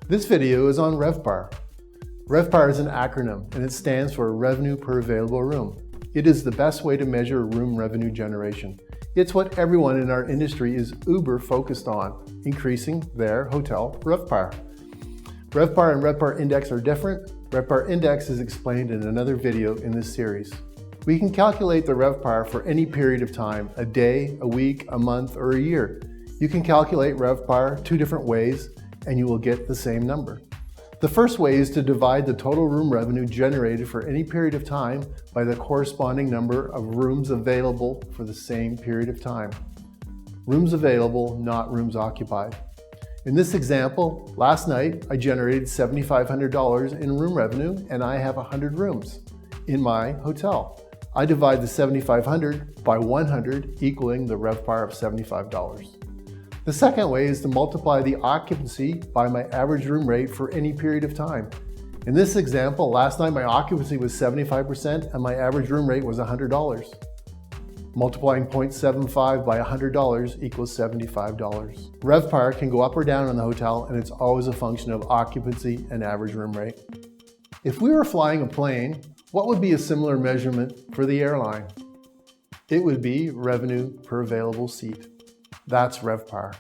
This video is on REVPAR. REVPAR is an acronym and it stands for Revenue Per Available Room. It is the best way to measure room revenue generation. It's what everyone in our industry is uber focused on, increasing their hotel REVPAR. REVPAR and REVPAR Index are different. REVPAR Index is explained in another video in this series. We can calculate the REVPAR for any period of time, a day, a week, a month, or a year. You can calculate REVPAR two different ways and you will get the same number. The first way is to divide the total room revenue generated for any period of time by the corresponding number of rooms available for the same period of time. Rooms available, not rooms occupied. In this example, last night I generated $7,500 in room revenue and I have 100 rooms in my hotel. I divide the 7,500 by 100, equaling the REVPAR of $75. The second way is to multiply the occupancy by my average room rate for any period of time. In this example, last night my occupancy was 75% and my average room rate was $100. Multiplying 0.75 by $100 equals $75. REVPAR can go up or down in the hotel and it's always a function of occupancy and average room rate. If we were flying a plane, what would be a similar measurement for the airline? It would be revenue per available seat. That's REVPAR.